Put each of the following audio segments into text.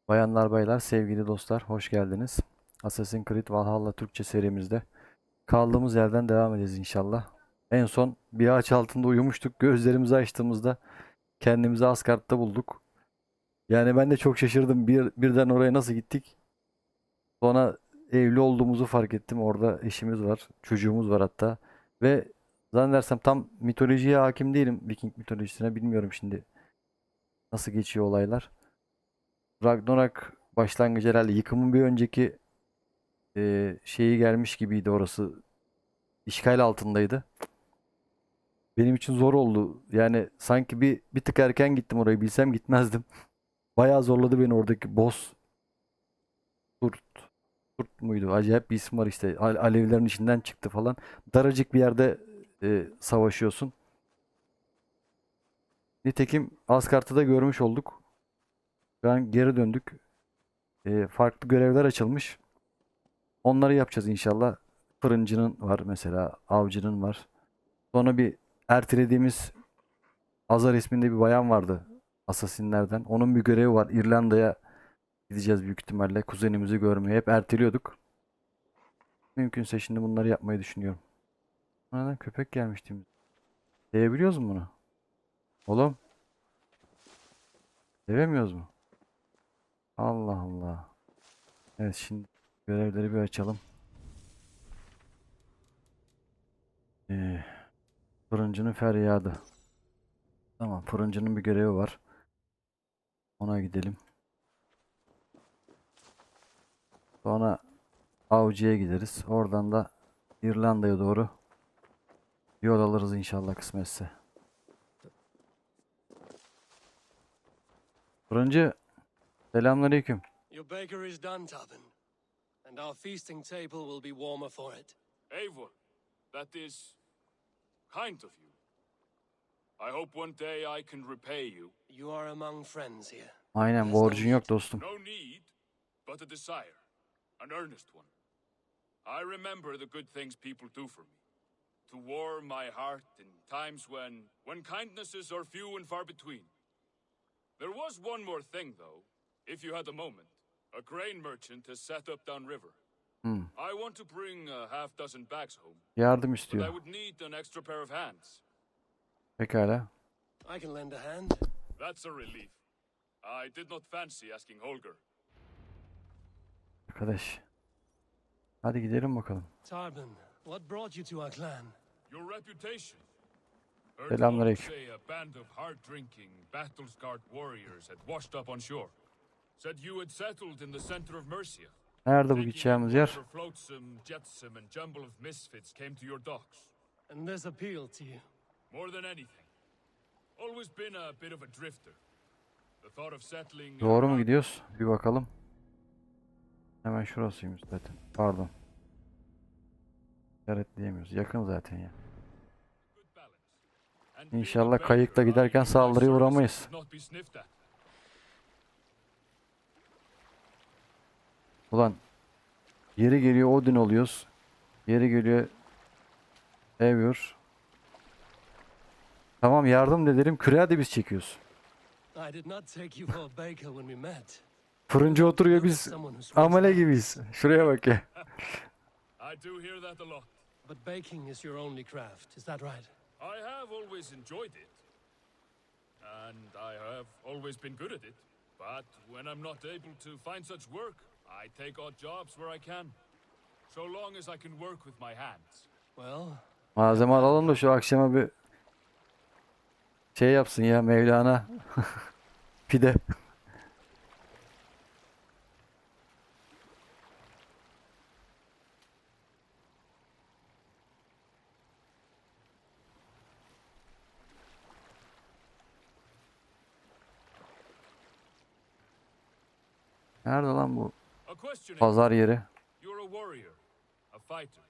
Bayanlar baylar sevgili dostlar hoş geldiniz. Assassin's Creed Valhalla Türkçe serimizde kaldığımız yerden devam edeceğiz inşallah. En son bir ağaç altında uyumuştuk. Gözlerimizi açtığımızda kendimizi Asgard'da bulduk. Yani ben de çok şaşırdım. Birden oraya nasıl gittik? Sonra evli olduğumuzu fark ettim. Orada eşimiz var, çocuğumuz var hatta. Ve zannedersem tam mitolojiye hakim değilim. Viking mitolojisine bilmiyorum şimdi nasıl geçiyor olaylar. Ragnarok başlangıcı herhalde yıkımın bir önceki şeyi gelmiş gibiydi orası. İşgal altındaydı. Benim için zor oldu. Yani sanki bir tık erken gittim orayı. Bilsem gitmezdim. Bayağı zorladı beni oradaki boss. Turt. Turt muydu? Acayip bir isim var işte. Alevlerin içinden çıktı falan. Daracık bir yerde savaşıyorsun. Nitekim Asgard'ı da görmüş olduk. Şu an geri döndük. Farklı görevler açılmış. Onları yapacağız inşallah. Fırıncının var mesela. Avcının var. Sonra bir ertelediğimiz Azar isminde bir bayan vardı. Asasinlerden. Onun bir görevi var. İrlanda'ya gideceğiz büyük ihtimalle. Kuzenimizi görmeye. Hep erteliyorduk. Mümkünse şimdi bunları yapmayı düşünüyorum. Nereden köpek gelmişti. Sevebiliyoruz mu bunu? Oğlum. Sevemiyoruz mu? Allah Allah. Evet şimdi görevleri bir açalım. Ee, Fırıncının feryadı. Tamam, fırıncının bir görevi var. Ona gidelim. Sonra avcıya gideriz. Oradan da İrlanda'ya doğru yol alırız inşallah kısmetse. Fırıncı, selamünaleyküm. Your baker is done, Tobin, and our feasting table will be warmer for it. Eivor, that is kind of you. I hope one day I can repay you. You are among friends here. Aynen, borcun yok dostum. No need, but a desire, an earnest one. I remember the good things people do for me, to warm my heart in times when kindnesses are few and far between. There was one more thing, though, if you had a moment. A grain merchant has set up downriver. I want to bring a half dozen bags home. Yardım But I istiyor. would need an extra pair of hands. Pekala. I can lend a hand. That's a relief. I did not fancy asking Holger. Arkadaş. Hadi gidelim bakalım. Tarbin, what brought you to our clan? Your reputation. Heard Selamünaleyküm. folks say a band of hard-drinking, battle-scarred warriors had washed up on shore. Said you had settled in the center of Mercia. Nerede bu Taking gideceğimiz in yer? whatever flotsam, jetsam, and jumble of misfits came to your docks. And this appealed to you? More than anything. Always been a bit of a drifter. The thought of settling... Doğru mu gidiyoruz? Bir bakalım. Hemen şurasıymış zaten. Pardon. İşaretleyemiyoruz. Yakın zaten ya. İnşallah kayıkla giderken saldırıya uğramayız. Ulan yeri geliyor Odin oluyoruz. Yeri geliyor Eivor. Tamam, yardım edelim. Küreği de biz çekiyoruz. I did not take you for a baker when we met. Fırıncı oturuyor, biz amele gibiyiz. Şuraya bak ya. I do hear that a lot. But baking is your only craft, is that right? I have always enjoyed it. And I have always been good at it. But when I'm not able to find such work, I take odd jobs where I can. So long as I can work with my hands. Well, Malzeme alalım da şu akşama bir şey yapsın ya Mevlana. Pide. Nerede lan bu A question. pazar yeri? You're a warrior, a fighter.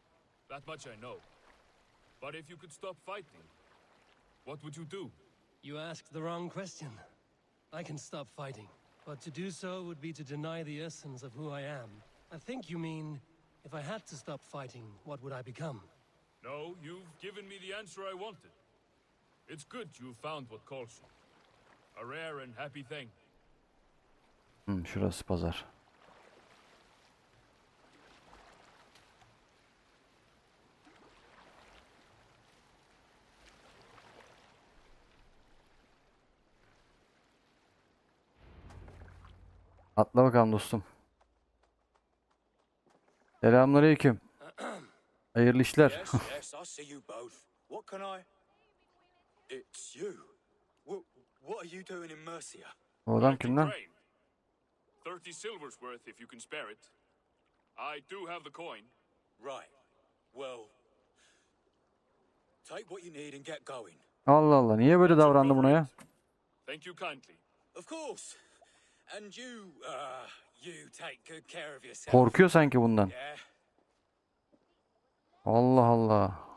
That much I know. But if you could stop fighting, what would you do? you asked the wrong question. I can stop fighting, but to do so would be to deny the essence of who I am. I think you mean, if I had to stop fighting, what would I become? No, you've given me the answer I wanted. It's good you found what calls you. A rare and happy thing. Şurası pazar. Atla bakalım dostum. Selamünaleyküm. Hayırlı işler. Yes, yes, I see you both. What can I? It's you. What are you doing in Mercia? O adam Like kim lan? Ukraine. 30 silver's worth if you can spare it. I do have the coin. Right. Well, take what you need and get going. Allah Allah, niye böyle That's a davrandı buna roll ya? it. Thank you kindly. Of course. And you take good care of yourself. Korkuyor sanki bundan. Yeah. Allah Allah.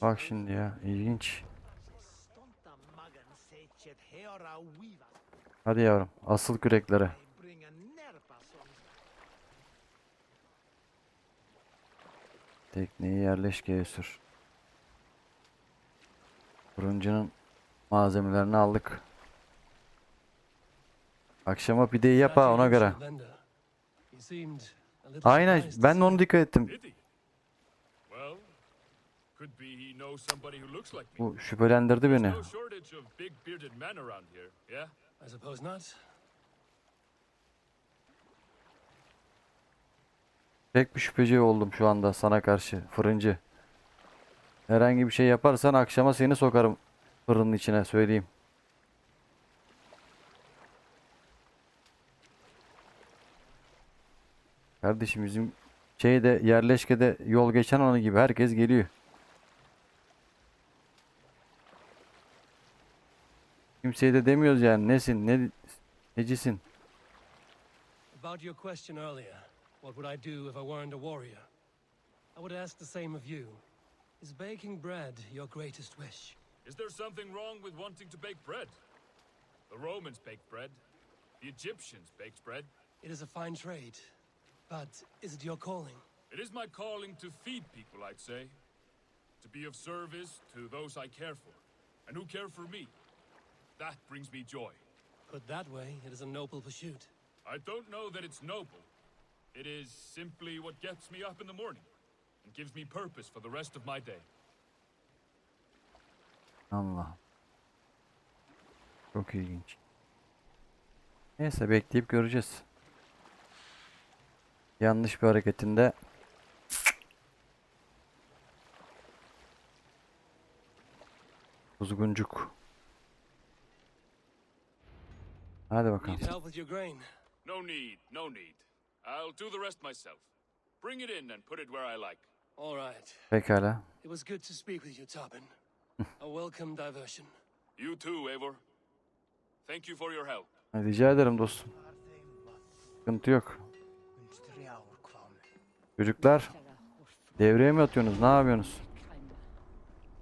Bak şimdi ya, ilginç. Hadi yavrum, asıl küreklere. Tekneyi yerleşkeye sür. Fırıncının malzemelerini aldık. Akşama pideyi yap ha, ona göre. Aynen, ben de onu dikkat ettim. Did he? Well, could be he knows somebody who looks like me. Bu şüphelendirdi beni. No shortage of big bearded men around here, yeah? I suppose not. Tek bir şüpheci oldum şu anda sana karşı, fırıncı. Herhangi bir şey yaparsan akşama seni sokarım fırının içine, söyleyeyim. Kardeşim bizim şeyde, yerleşkede yol geçen onu gibi herkes geliyor. Kimseye de demiyoruz yani nesin, necisin. About your question earlier, what would I do if I weren't a warrior? I would ask the same of you. Is baking bread your greatest wish? Is there something wrong with wanting to bake bread? The Romans baked bread. The Egyptians baked bread. It is a fine trade, but is it your calling? It is my calling to feed people, I'd say. To be of service to those I care for, and who care for me. That brings me joy. Put that way, it is a noble pursuit. I don't know that it's noble. It is simply what gets me up in the morning and gives me purpose for the rest of my day. Allah. Çok ilginç. Neyse, bekleyip göreceğiz. Yanlış bir hareketinde kuzguncuk. Hadi bakalım. Need help with your grain? No need, no need. I'll do the rest myself. Bring it in and put it where I like. All right. Pekala. It was good to speak with you, Tobin. A welcome diversion. You too, Eivor. Thank you for your help. Rica ederim dostum. Sıkıntı yok. Çocuklar, devreye mi atıyorsunuz? Ne yapıyorsunuz?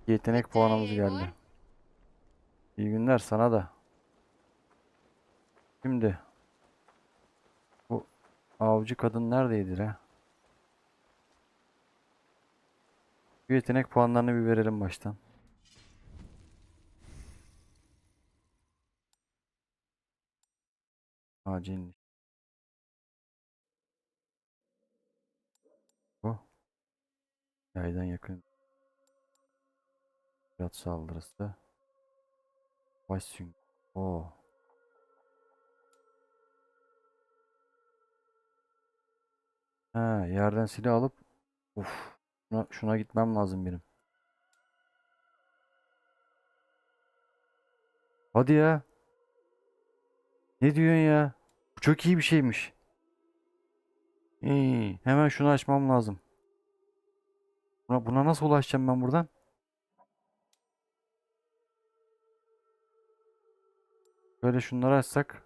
Yetenek puanımız geldi. İyi günler sana da. Şimdi bu avcı kadın neredeydi la? Bu yetenek puanlarını bir verelim baştan. Acil. Bu. Yaydan yakın. Fiyat saldırısı. Baş süng. Oo. Ha, yerden silah alıp şuna gitmem lazım benim. Hadi ya. Ne diyorsun ya? Bu çok iyi bir şeymiş. İyi, hemen şunu açmam lazım. Buna nasıl ulaşacağım ben buradan? Böyle şunları açsak.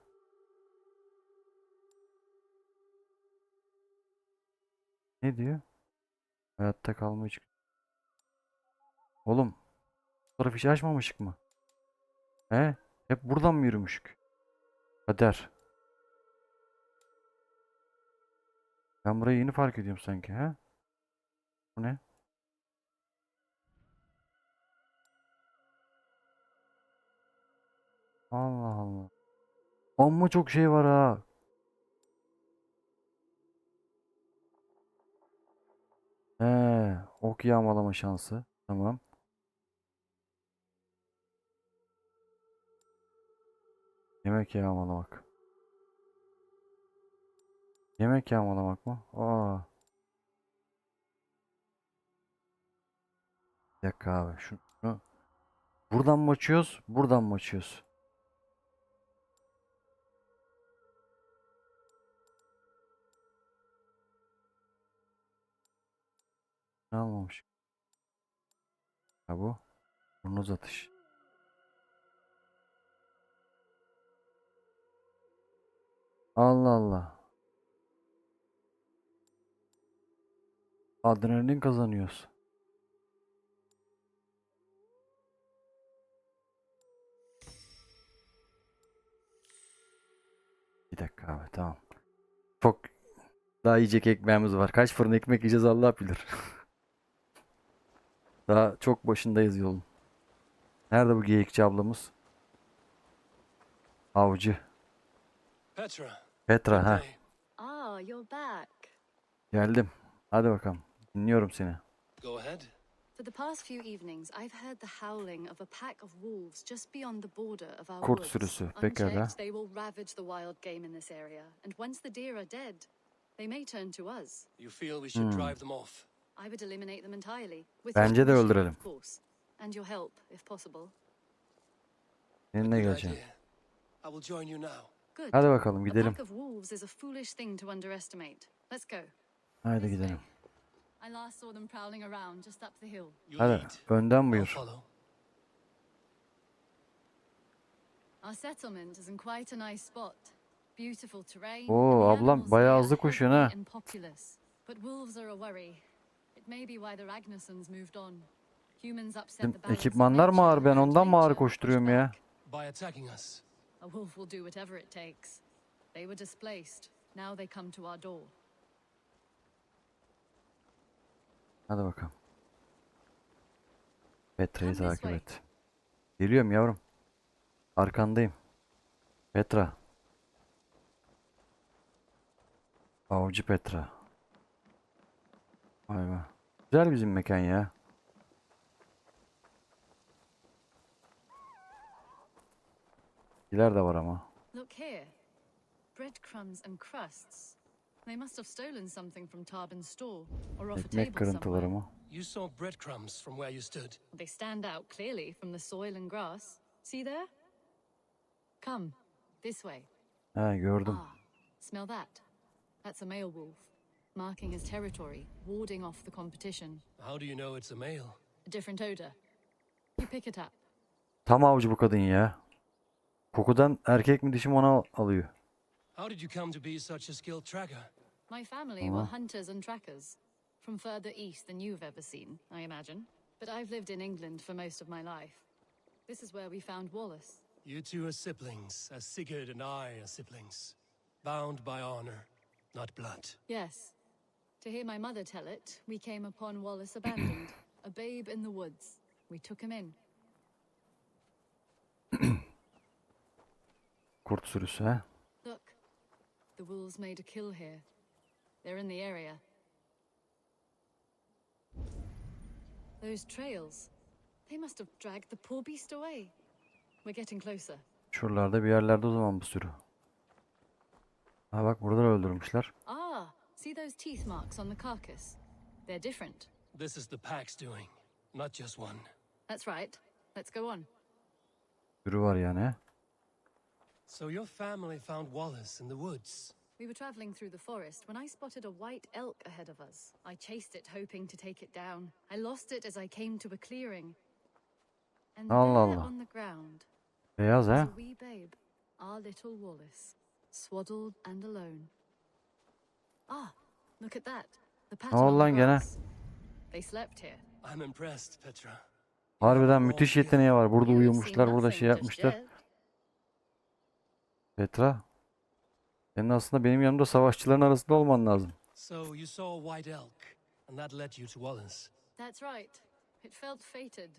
Ne diyor? Hayatta kalma hiç. Oğlum, bu tarafı hiç açmamışık mı? He? Hep buradan mı yürümüşük? Kader. Ben burayı yeni fark ediyorum sanki, he? Bu ne? Allah Allah. Amma çok şey var ha. Ok yağmalama şansı. Tamam. Yemek yağmalamak. Yemek yağmalamak mı? Aa. Bir dakika abi. Şunu. Buradan mı açıyoruz? Buradan mı açıyoruz? Ne almamış? Ha bu. Burnu uzatış. Allah Allah. Adrenalin kazanıyoruz. Bir dakika abi, tamam. Çok daha yiyecek ekmeğimiz var. Kaç fırın ekmek yiyeceğiz Allah bilir. Daha çok başındayız yolun. Nerede bu geyikçi ablamız? Avcı. Petra. Petra Good ha. day. Ah, you're back. Geldim. Hadi bakalım. Dinliyorum seni. Go ahead. For the past few evenings, I've heard the howling of a pack of wolves just beyond the border of our Kurt woods. sürüsü. Pekala. Unchecked, they will ravage the wild game in this area, and once the deer are dead, they may turn to us. You feel we should drive them off? I would eliminate them entirely. With Bence your de permission, öldürelim. of course. And your help, if possible. Seninle Good geleceğim. idea. I will join you now. Good. Hadi bakalım A gidelim. pack of wolves is a foolish thing to underestimate. Let's go. Haydi This gidelim. way. I last saw them prowling around just up the hill. You Hadi lead. önden I'll buyur. follow. Our settlement is in quite a nice spot. Beautiful terrain. Oo, and the ablam animals bayağı here hızlı are koşuyorsun healthy ha. and populous. But wolves are a worry. It may be why the Ragnarsons moved on. Humans upset Bizim the balance of ekipmanlar mı ağır? nature, Ben and ondan mı ağır nature pushed koşturuyorum ya? back. By attacking us. A wolf will do whatever it takes. They were displaced. Now they come to our door. Hadi bakalım. Petra'yı Come this takip way. et. Geliyorum yavrum. Arkandayım. Petra. Avcı Petra. Vay be. Güzel bizim mekan ya. İler de var ama. Look here. Breadcrumbs and crusts. They must have stolen something from Tarbin's store or off a table Ekmek kırıntıları somewhere. mı? You saw breadcrumbs from where you stood. They stand out clearly from the soil and grass. See there? Come, this way. He gördüm. Ah, smell that? That's a male wolf, marking his territory, warding off the competition. How do you know it's a male? A different odor. You pick it up. Tam avcı bu kadın ya. Kokudan erkek mi dişi mi onu alıyor. How did you come to be such a skilled tracker? My family were hunters and trackers, from further east than you've ever seen, I imagine. But I've lived in England for most of my life. This is where we found Wallace. You two are siblings, as Sigurd and I are siblings. Bound by honor, not blood. Yes. To hear my mother tell it, we came upon Wallace abandoned, a babe in the woods. We took him in. Kurt sürüsü he. Look, the wolves made a kill here. They're in the area. Those trails, they must have dragged the poor beast away. We're getting closer. Şuralarda bir yerlerde o zaman bu sürü. Ha bak burada da öldürmüşler. Ah, see those teeth marks on the carcass? They're different. This is the pack's doing, not just one. That's right. Let's go on. Sürü var yani he. So your family found Wallace in the woods. We were traveling through the forest when I spotted a white elk ahead of us. I chased it, hoping to take it down. I lost it as I came to a clearing. And Allah there Allah. on the ground Beyaz was he. a wee babe, our little Wallace, swaddled and alone. Ah, look at that. The pattern oldu on lan the gene? grass. They slept here. I'm impressed, Petra. Harbiden müthiş yeteneği var. Burada You have uyumuşlar, seen burada nothing şey just yapmışlar. yet. Petra. Senin aslında benim yanımda savaşçıların arasında olman lazım. So you saw a white elk, and that led you to Wallace. That's right. It felt fated.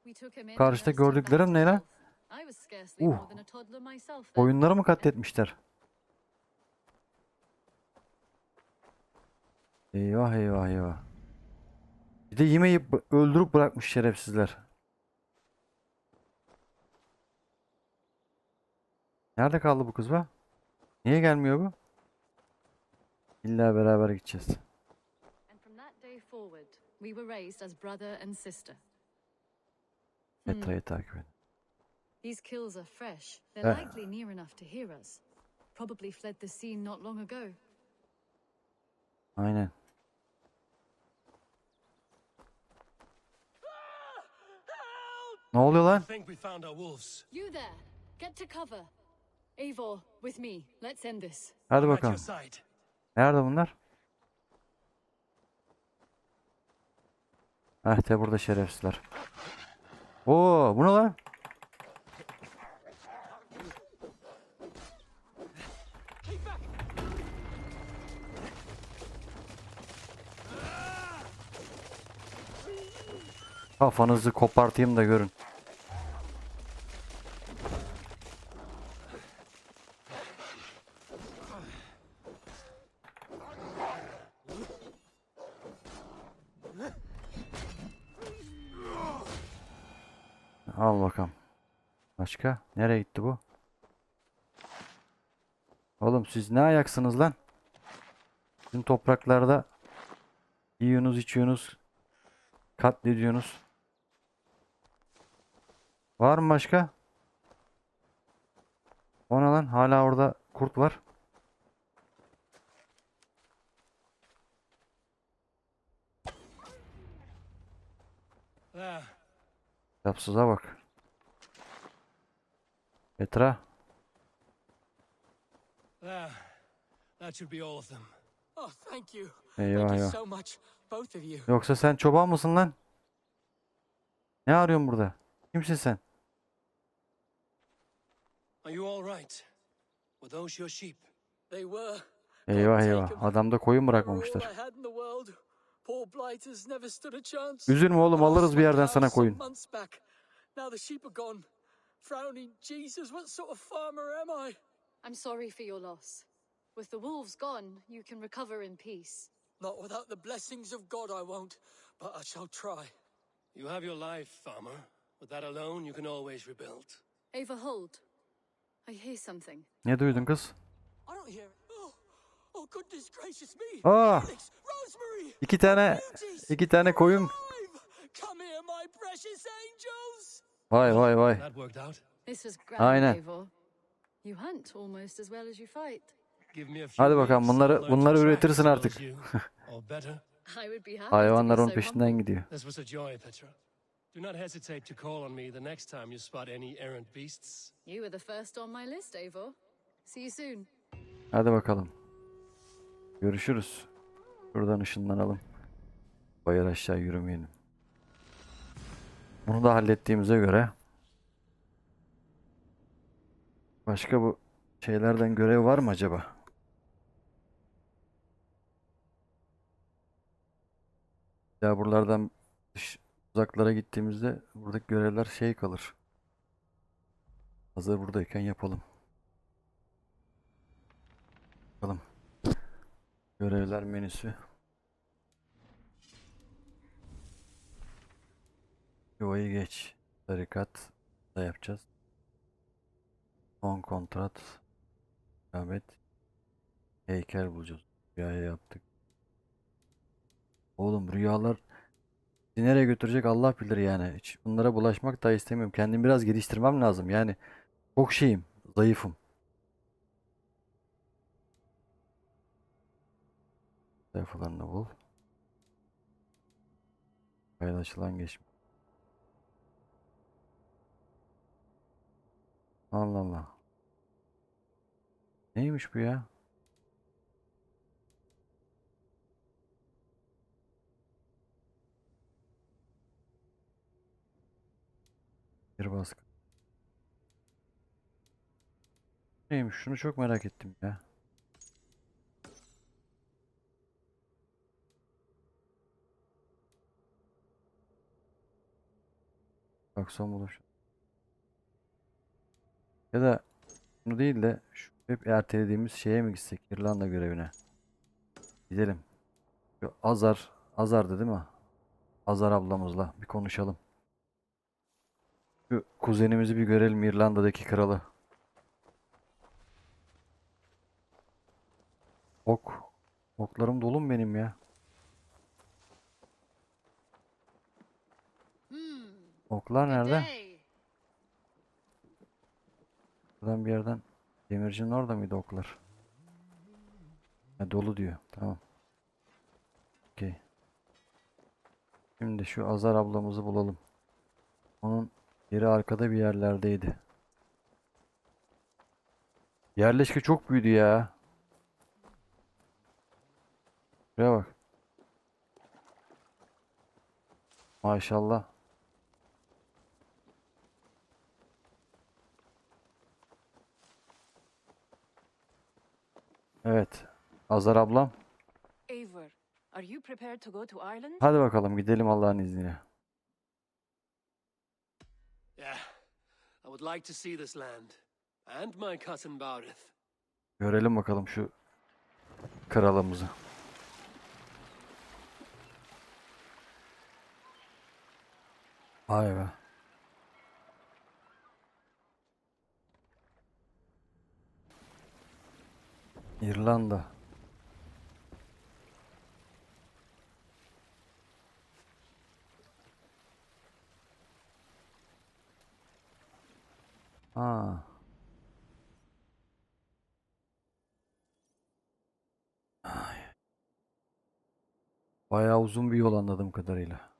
We took him in and Karşıda nursed him back gördüklerin to ne lan? health. I was scarcely more than a toddler myself then. Oyunları mı katletmişler? Eyvah eyvah eyvah. Bir de yemeği öldürüp bırakmış şerefsizler. Nerede kaldı bu kız be? Niye gelmiyor bu? İlla beraber gideceğiz. And from that day forward, we were raised as brother and sister. Metra'yı takip edin. These kills are fresh. They're Eh. likely near enough to hear us. Probably fled the scene not long ago. Aynen. Ne oluyor lan? I think we found our wolves. You there! Get to cover. Eivor, with me. Let's end this. Hadi I'm at bakalım. your side. Nerede bunlar? Heh de burada şerefsizler. Oo, bu ne lan? Kafanızı kopartayım da görün. Al bakalım. Başka? Nereye gitti bu? Oğlum siz ne ayaksınız lan? Sizin topraklarda yiyorsunuz, içiyorsunuz, katlediyorsunuz. Var mı başka? O ne lan? Hala orada kurt var. There. Yapsıza bak. Petra. There. That should be all of them. Oh, thank you. Eyvah Thank you eyvah. so much, both of you. Yoksa sen çoban mısın lan? Ne arıyorsun burada? Kimsin sen? Are you all right? Were those your sheep? They were. Eyvah Take eyvah. 'em. Adamda koyun They were all bırakmamışlar. I had in the world. Poor blighters never stood a chance. Üzülme oğlum, I alırız lost bir my yerden cows sana some koyun. months back. Now the sheep are gone. Frowning Jesus, what sort of farmer am I? I'm sorry for your loss. With the wolves gone, you can recover in peace. Not without the blessings of God I won't, but I shall try. You have your life, farmer. With that alone, you can always rebuild. Eivor, hold. I hear something. Ne duydun kız? I don't hear it. Oh, goodness gracious me. Aa! Felix, Rosemary. İki tane koyun. Alive. Come here, my precious angels. Vay vay vay. That worked out. This was grand, Aynen. Eivor. You hunt almost as well as you fight. Give me a few Hadi bakalım, weeks, I'll learn to bunları track üretirsin as well artık. as you, or better. I would be happy Hayvanlar to onun be so peşinden humble. gidiyor. This was a joy, Petra. Do not hesitate to call on me the next time you spot any errant beasts. You were the first on my list, Eivor. See you soon. Hadi bakalım. Görüşürüz. Şuradan ışınlanalım. Bayır aşağı yürümeyelim. Bunu da hallettiğimize göre başka bu şeylerden görev var mı acaba? Ya buralardan uzaklara gittiğimizde buradaki görevler şey kalır. Hazır buradayken yapalım. Bakalım. Görevler menüsü. Yuvayı geç. Tarikat da yapacağız. Son kontrat. Rahmet. Heykel bulacağız. Rüyaya yaptık. Oğlum rüyalar bizi nereye götürecek Allah bilir yani. Hiç bunlara bulaşmak da istemiyorum. Kendimi biraz geliştirmem lazım. Yani çok şeyim. Zayıfım. Sayfalarını bul. Paylaşılan geçmiş. Allah Allah. Neymiş bu ya? Bir baskı. Neymiş? Şunu çok merak ettim ya. Bak son buluş. Ya da bunu değil de şu hep ertelediğimiz şeye mi gitsek? İrlanda görevine. Gidelim. Şu Azar'dı değil mi? Azar ablamızla bir konuşalım. Şu kuzenimizi bir görelim, İrlanda'daki kralı. Ok. Oklarım dolu mu benim ya? Oklar Good nerede? day. Buradan bir yerden. Demircinin orada mıydı oklar? Ha, dolu diyor. Tamam. Okey. Şimdi şu Azar ablamızı bulalım. Onun yeri arkada bir yerlerdeydi. Yerleşke çok büyüdü ya. Şuraya bak. Maşallah. Evet. Azar ablam. Eivor, are you prepared to go to Ireland? Hadi bakalım gidelim Allah'ın izniyle. Yeah, I would like to see this land. And my cousin Barith. Görelim bakalım şu kralımızı. Vay be. İrlanda. Ha. Ay. Bayağı uzun bir yol anladığım kadarıyla.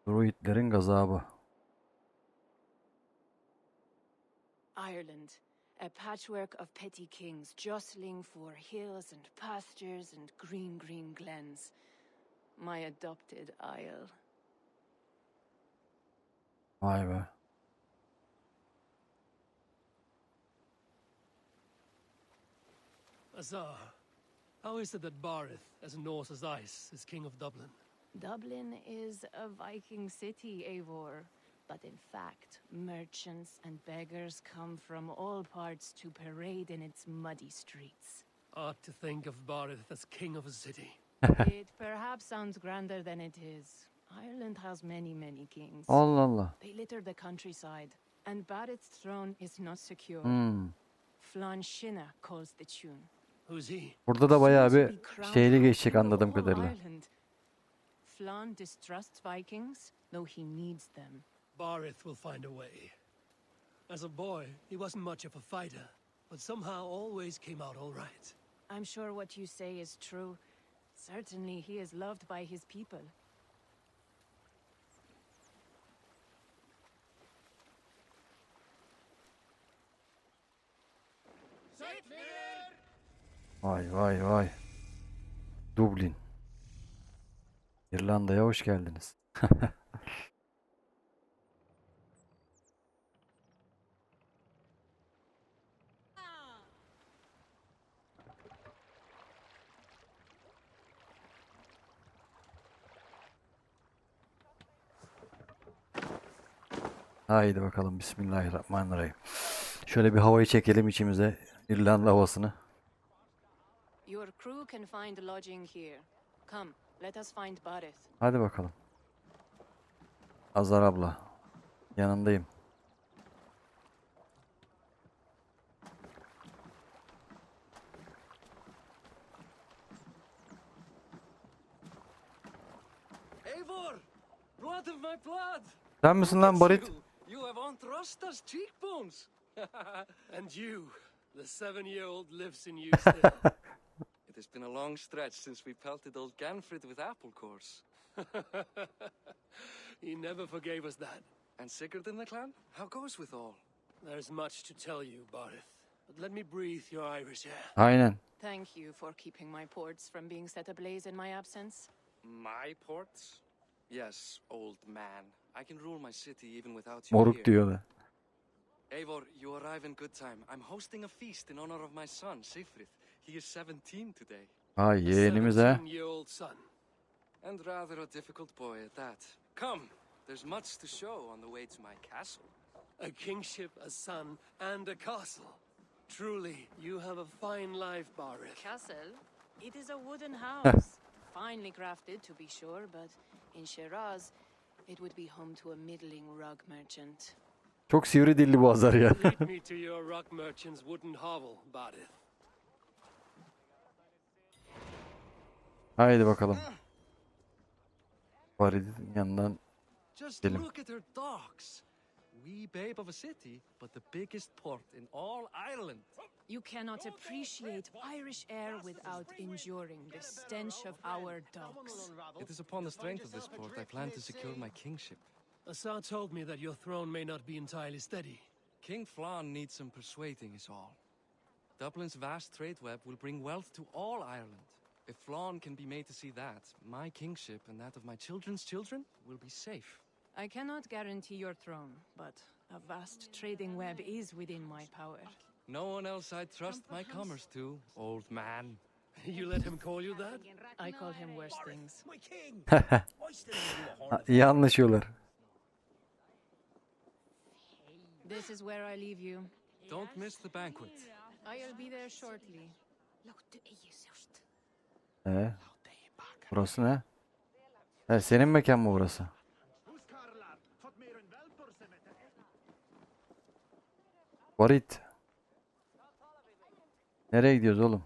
Druidlerin gazabı. Ireland, a patchwork of petty kings jostling for hills and pastures and green, green glens. My adopted isle. Vay be. Azar, how is it that Barith, as Norse as ice, is king of Dublin? Dublin is a Viking city, Eivor. But in fact, merchants and beggars come from all parts to parade in its muddy streets. Odd to think of Barith as king of a city. It perhaps sounds grander than it is. Ireland has many, many kings. Allah Allah. They litter the countryside, and Barrett's throne is not secure. Flann Shinna calls the tune. Who's he? Burada da bayağı bir şeyli geçecek anladığım King of all kadarıyla. Ireland. Flann distrusts Vikings, though he needs them. Barith will find a way. As a boy, he wasn't much of a fighter, but somehow always came out all right. I'm sure what you say is true. Certainly he is loved by his people. Vay vay vay. Dublin. İrlanda'ya hoş geldiniz. Haydi bakalım Bismillahirrahmanirrahim. Şöyle bir havayı çekelim içimize. İrlanda havasını. Your crew can find lodging here. Come, let us find Barrett. Hadi bakalım. Azar abla. Yanındayım. Eivor! Blood of my blood! Sen misin lan Barit? You have Aunt Rosta's cheekbones! And you, the 7-year-old lives in you still. It has been a long stretch since we pelted old Ganfrid with apple cores. He never forgave us that. And Sigurd in the clan? How goes with all? There's much to tell you, Barith, but let me breathe your Irish air. Aynen. Thank you for keeping my ports from being set ablaze in my absence. My ports? Yes, old man. I can rule my city even without you Moruk here. diyor da. Eivor, you arrive in good time. I'm hosting a feast in honor of my son, Sigfrid. He is 17 today. Ay yeğenimiz ha. 17-year-old son. And rather a difficult boy at that. Come, There's much to show on the way to my castle. A kingship, a son, and a castle. Truly, you have a fine life, Barith. Castle? It is a wooden house. Finely crafted, to be sure, but in Shiraz, it would be home to a middling rug merchant. Çok sivri dilli bu Azar ya. Lead me to your rock merchant's wooden hovel, Barith. Haydi bakalım. Farid'in yanından Just gidelim. look at her docks. Wee babe of a city, but the biggest port in all Ireland. You cannot appreciate Irish air without enduring the stench of our docks. It is upon the strength of this port I plan to secure my kingship. Asar told me that your throne may not be entirely steady. King Flann needs some persuading is all. Dublin's vast trade web will bring wealth to all Ireland. If Flann can be made to see that, my kingship and that of my children's children will be safe. I cannot guarantee your throne, but a vast trading web is within my power. No one else I'd trust my commerce to, old man. You let him call you that? I call him worse things. My king! I still owe you a horn. İyi anlaşıyorlar. This is where I leave you. Don't miss the banquet. I'll be there shortly. Burası ne? Senin mekan mı burası? Farid. Nereye gidiyoruz oğlum?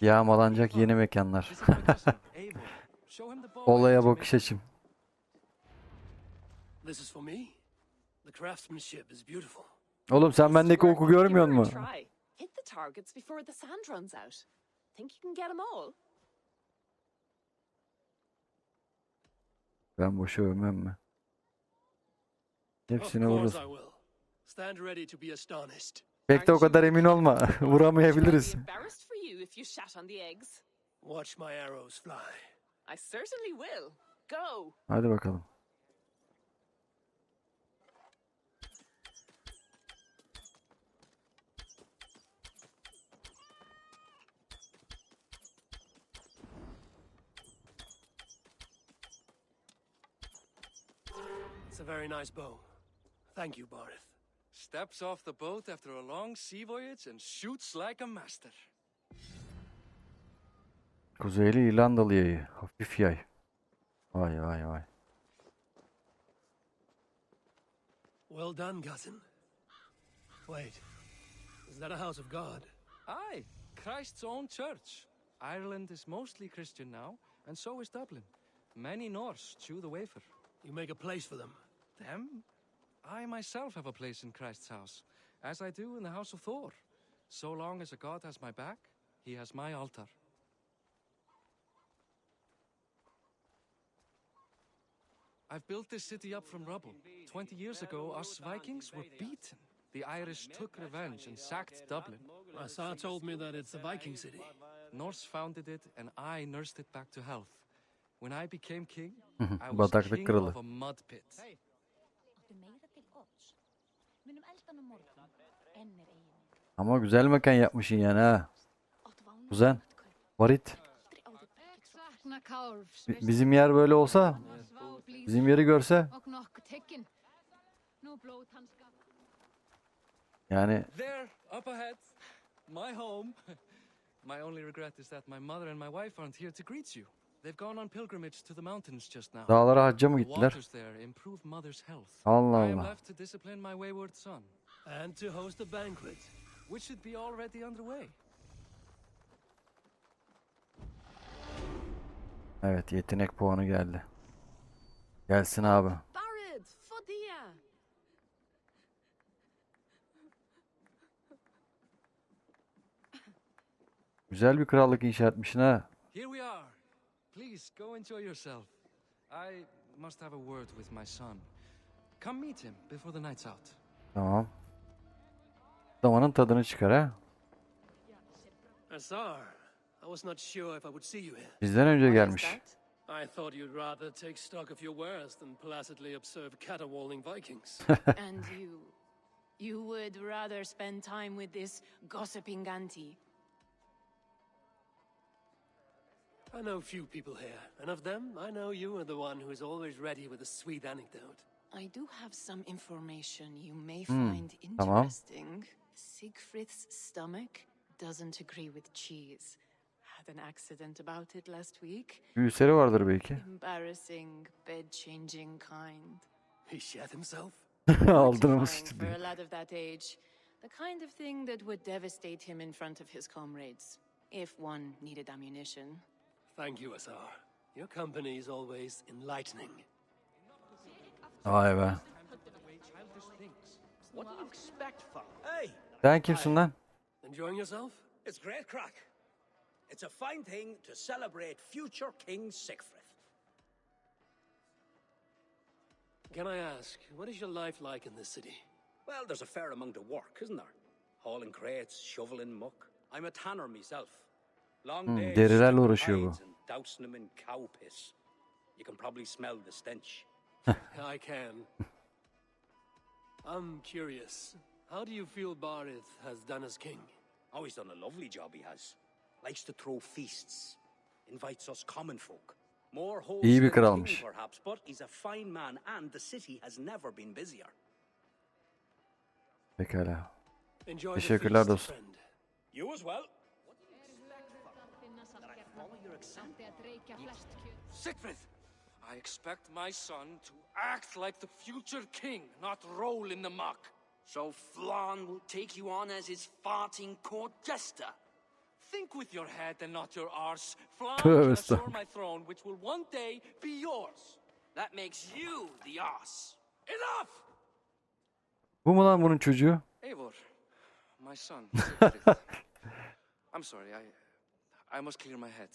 Yağmalanacak yeni mekanlar. Visit my cousin, Eivor. Show him the bow I Olaya had to bakış make. açım. This is for me? The craftsmanship is beautiful. Oğlum sen bendeki oku görmüyor musun? Try. Hit the targets before the sand runs out. Think you can get them all? Ben boşa övmem mi? Hepsine Of vururuz. course I will. Stand ready to be astonished. Pek de o kadar emin olma. Vuramayabiliriz. Embarrassed for you if you shat on the eggs. Watch my arrows fly. I certainly will. Go. Hadi bakalım. It's a very nice bow. Thank you, Barith. Steps off the boat after a long sea voyage and shoots like a master. Kuzeyli İrlandalı yayı. Hafif yay. Vay vay vay. Well done, cousin. Wait, is that a house of God? Aye, Christ's own church. Ireland is mostly Christian now, and so is Dublin. Many Norse chew the wafer. You make a place for them. Them? I myself have a place in Christ's house, as I do in the house of Thor. So long as a god has my back, he has my altar. I've built this city up from rubble. 20 years ago, us Vikings were beaten. The Irish took revenge and sacked Dublin. Asar told me that it's a Viking city. Norse founded it, and I nursed it back to health. When I became king, I was Bataklık king kralı. of a mud pit. Ama güzel mekan yapmışsın yani ha. Kuzen. Farid. Bizim yer böyle olsa, bizim yeri görse yani There, up ahead, my home. My only regret is that my mother and my wife aren't here to greet you. They've gone on pilgrimage to the mountains just now. dağlara hacca mı The gittiler? waters there improve mother's health. Allah I am Allah. left to discipline my wayward son, And to host a banquet. which should be already underway. Evet, yetenek puanı geldi. Gelsin abi. Barid, Fodia. Güzel bir krallık inşa etmişsin ha. Here we are. Please go enjoy yourself. I must have a word with my son. Come meet him before the night's out. Tamam. Zamanın tadını çıkar ha. Asar, I was not sure if I would see you here. Bizden önce Why is gelmiş. that? I thought you'd rather take stock of your wares than placidly observe caterwauling Vikings. And you would rather spend time with this gossiping auntie. I know few people here, and of them, I know you are the one who is always ready with a sweet anecdote. I do have some information you may Hmm, find tamam. interesting. Siegfried's stomach doesn't agree with cheese. Had an accident about it last week. Ülseri vardır belki. Embarrassing, bed-changing kind. He shat himself? Aldırmış Mortifying işte for diyor. a lad of that age. The kind of thing that would devastate him in front of his comrades, if one needed ammunition. Thank you, Asar. Your company is always enlightening. Vay be. What do you expect, fella? Hey, Sen kimsin lan? Enjoying yourself? It's great crack. It's a fine thing to celebrate future King Siegfried. Can I ask, what is your life like in this city? Well, there's a fair amount of work, isn't there? Hauling crates, shoveling muck. I'm a tanner myself. Long days derilerle stripping uğraşıyor bu. hides and dousing them in cow piss. You can probably smell the stench. I can. I'm curious. How do you feel Barith has done as king? Oh, he's done a lovely job, he has. Likes to throw feasts. Invites us common folk. More holes İyi bir than king, kralmış. perhaps, but he's a fine man and the city has never been busier. Pekala. Enjoy the Teşekkürler feast, dostum. friend. You as well. Siegfried! I expect my son to act like the future king, not roll in the muck. So Flan will take you on as his farting court jester. Think with your head and not your arse. Flan Tövbe can assure estağfurullah. my throne, which will one day be yours. That makes you the ass. Enough! Bu mu lan bunun çocuğu? Eivor, my son, Siegfried. I'm sorry, I must clear my head.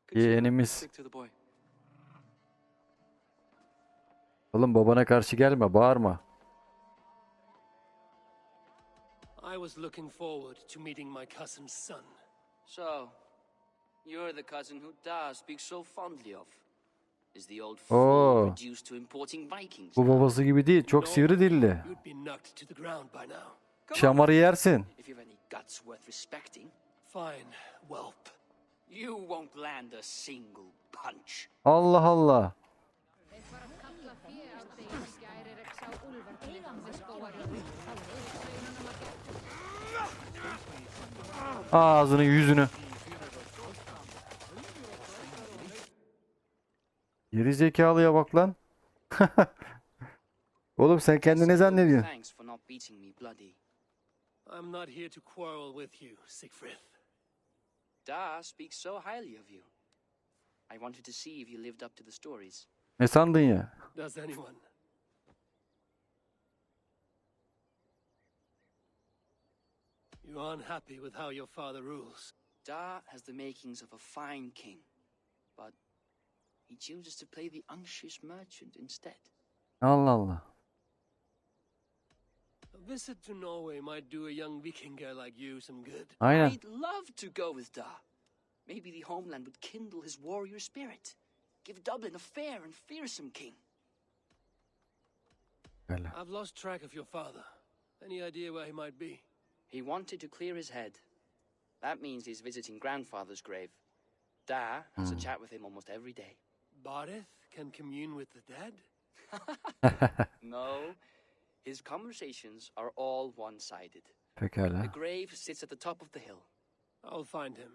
Could you Yeğenimiz. speak to the boy? Oğlum babana karşı gelme, bağırma. I was looking forward to meeting my cousin's son. So, you're the cousin who Da speaks so fondly of. Is the old Oh. fool reduced to importing Vikings? Bu babası gibi değil, çok sivri dilli. You'd be knocked to the ground by now. Şamarı yersin. If you've any guts worth respecting, Fine, whelp. you won't land a single punch. Allah Allah. Ağzını yüzünü. Geri zekalıya bak lan. Oğlum sen kendini ne zannediyorsun? Thanks for not beating me bloody. I'm not here to quarrel with you, Siegfried. Da speaks so highly of you. I wanted to see if you lived up to the stories. Ne sandın ya? Does anyone? You're unhappy with how your father rules. Da has the makings of a fine king, but he chooses to play the unctuous merchant instead. Allah Allah. A visit to Norway might do a young Vikinger like you some good. Aynen. I'd love to go with Da. Maybe the homeland would kindle his warrior spirit. Give Dublin a fair and fearsome king. Böyle. I've lost track of your father. Any idea where he might be? He wanted to clear his head. That means he's visiting grandfather's grave. Da has a chat with him almost every day. Barith can commune with the dead? No, his conversations are all one-sided. Pekala. The grave sits at the top of the hill. I'll find him.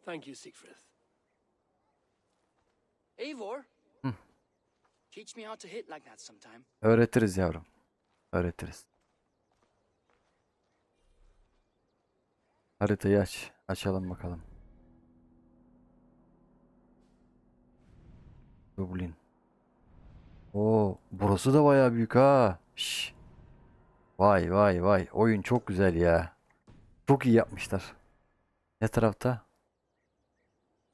Thank you, Siegfried. Eivor, teach me how to hit like that sometime. Öğretiriz yavrum. Öğretiriz. Haritayı aç. Açalım bakalım. Dublin. Oo, burası da bayağı büyük ha. Şş. Vay vay vay. Oyun çok güzel ya. Çok iyi yapmışlar. Ne tarafta?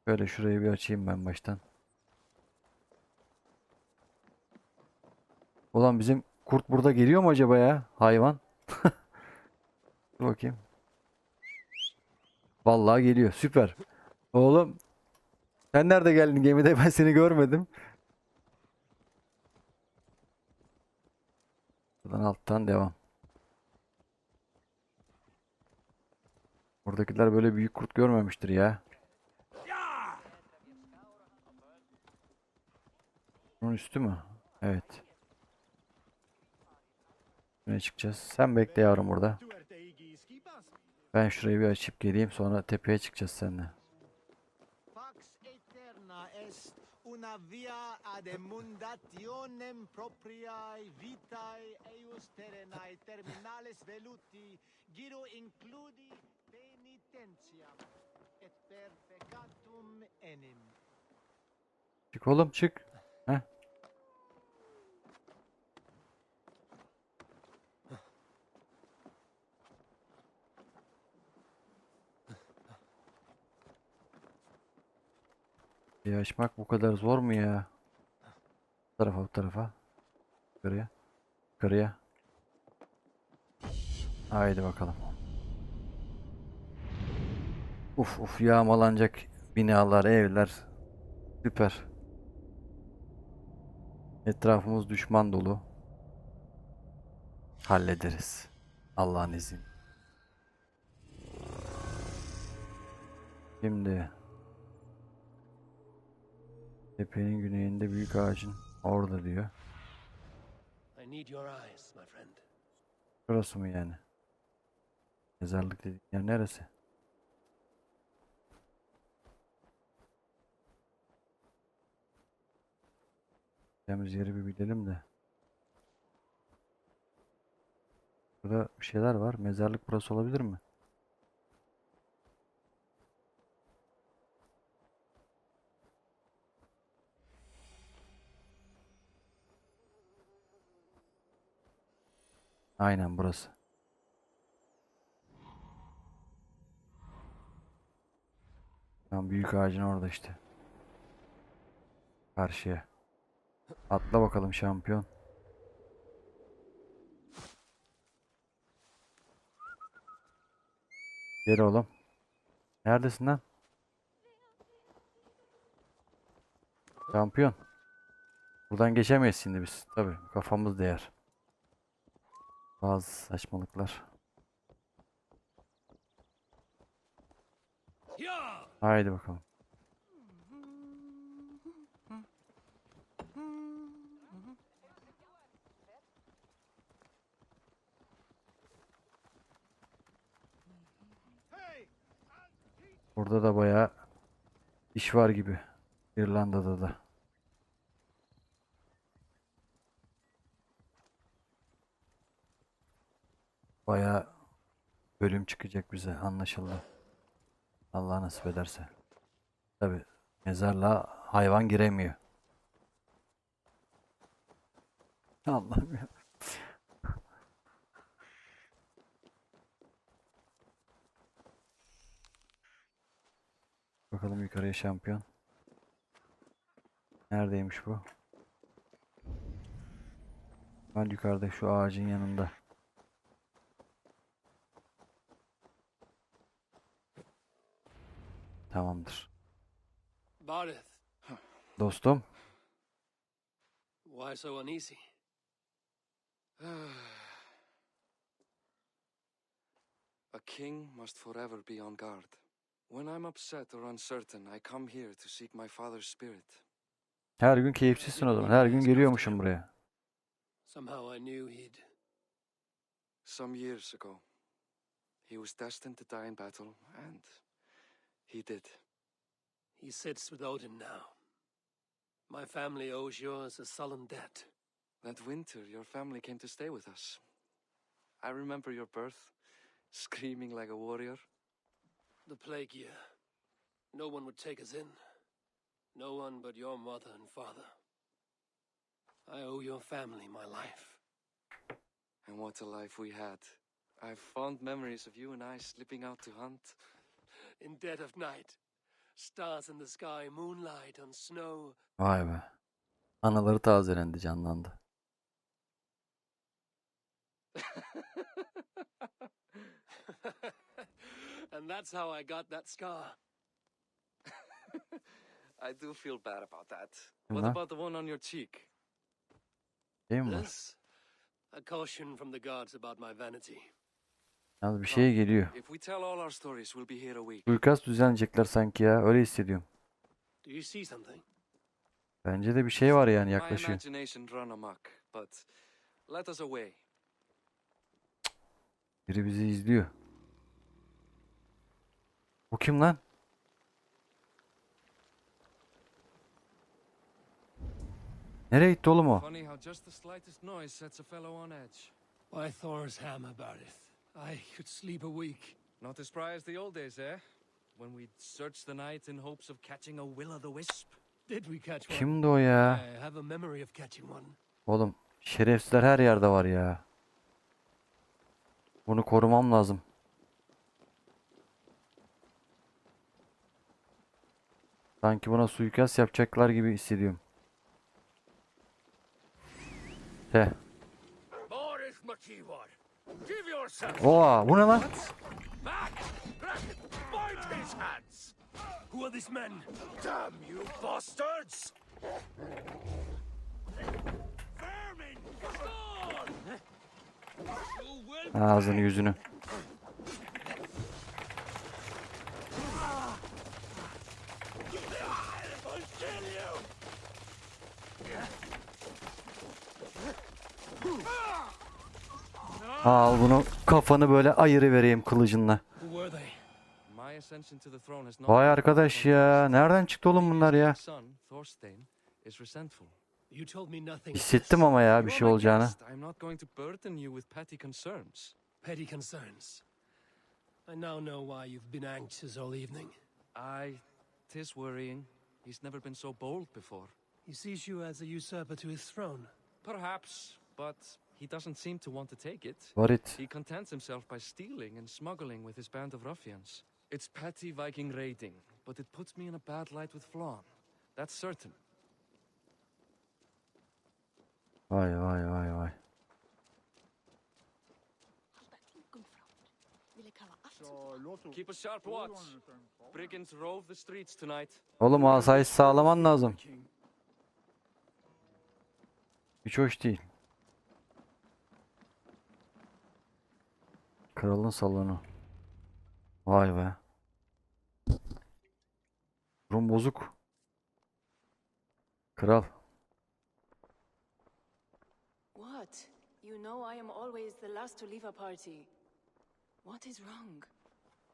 Böyle şurayı bir açayım ben baştan. Ulan bizim kurt burada geliyor mu acaba ya? Hayvan. Dur bakayım. Vallahi geliyor. Süper. Oğlum. Sen nerede geldin gemide? Ben seni görmedim. Buradan alttan devam. Buradakiler böyle büyük kurt görmemiştir ya. Bunun üstü mü? Evet. Buraya çıkacağız. Sen bekle yavrum burada. Ben şurayı bir açıp geleyim, sonra tepeye çıkacağız seninle. Una via ad emundationem propriae vitae eius terrenae terminales veluti giro includi penitentiam et per peccatum enim. Çık oğlum, çık. Heh. Bir açmak bu kadar zor mu ya? Bu tarafa, bu tarafa. Yukarıya. Yukarıya. Haydi bakalım. Uf uf, yağmalanacak binalar, evler. Süper. Etrafımız düşman dolu. Hallederiz. Allah'ın izniyle. Şimdi tepenin güneyinde büyük ağacın orada diyor. I need your eyes, my friend. Burası mı yani? Mezarlık dedik yer neresi? Gideceğimiz yeri bir bilelim de. Burada bir şeyler var. Mezarlık burası olabilir mi? Aynen burası. Tam büyük ağacın orada işte. Karşıya. Atla bakalım şampiyon. Gel oğlum. Neredesin lan? Şampiyon. Buradan geçemeyiz şimdi biz. Tabii kafamız değer. Bazı saçmalıklar. Haydi bakalım. Burada da bayağı iş var gibi. İrlanda'da da. Bayağı bölüm çıkacak bize, anlaşıldı. Allah nasip ederse. Tabi mezarlığa hayvan giremiyor. Allah'ım ya. Bakalım yukarıya şampiyon. Neredeymiş bu? Ben yukarıda şu ağacın yanında. Tamamdır. Barith, Dostum. why so uneasy? A king must forever be on guard. When I'm upset or uncertain, I come here to seek my father's spirit. Her gün keyifsizsin o zaman. Her gün geliyormuşum buraya. Somehow I knew he'd... Some years ago, he was destined to die in battle, and he did. He sits with Odin now. My family owes yours a sullen debt. That winter, your family came to stay with us. I remember your birth, screaming like a warrior. The plague year. No one would take us in. No one but your mother and father. I owe your family my life. And what a life we had. I have fond memories of you and I slipping out to hunt. In dead of night. Stars in the sky, moonlight on snow. Vay be. Anıları tazelendi, canlandı. And that's how I got that scar. I do feel bad about that. Hı What hı. about the one on your cheek? Değil mi var? This? A caution from the gods about my vanity. Yalnız bir şey geliyor. If we tell all our stories, we'll be here a week. Suikast düzenleyecekler sanki ya. Öyle hissediyorum. Do you see something? Bence de bir şey var yani, My yaklaşıyor. imagination run amok, but let us away. Biri bizi izliyor. Bu kim lan? Nereye gitti oğlum o? Funny how just the slightest noise sets a fellow on edge. By Thor's hammer, Barith. I could sleep a week. Not as spry as the old days, eh? When we'd search the night in hopes of catching a will-o'-the-wisp. Did we catch one? Kimdi o ya? I have a memory of catching one. Oğlum şerefsizler her yerde var ya. Bunu korumam lazım. Sanki buna suikast yapacaklar gibi hissediyorum. He. Oha, bu ne lan? Who are these men? Damn you bastards! Ağzını yüzünü. Al bunu, kafanı böyle ayırı vereyim kılıcınla. Who were they? My ascension to the throne has not Vay been arkadaş ya. Nereden çıktı oğlum bunlar ya? My son, Thorstein, is resentful. You told me nothing of this. Hissettim ama ya bir You şey are my olacağını. guest. I'm not going to burden you with petty concerns. Petty concerns. I now know why you've been anxious all evening. Tis worrying. He's never been so bold before. He sees you as a usurper to his throne. Perhaps, but he doesn't seem to want to take it. Varit. He contents himself by stealing and smuggling with his band of ruffians. It's petty Viking raiding, but it puts me in a bad light with Flann. That's certain. Vay vay vay vay. Keep a sharp watch. Brigands rove the streets tonight. Oğlum asayiş sağlaman lazım. Hiç hoş değil. Kralın salonu. Vay be. Durum bozuk. Kral. What? You know I am always the last to leave a party. What is wrong?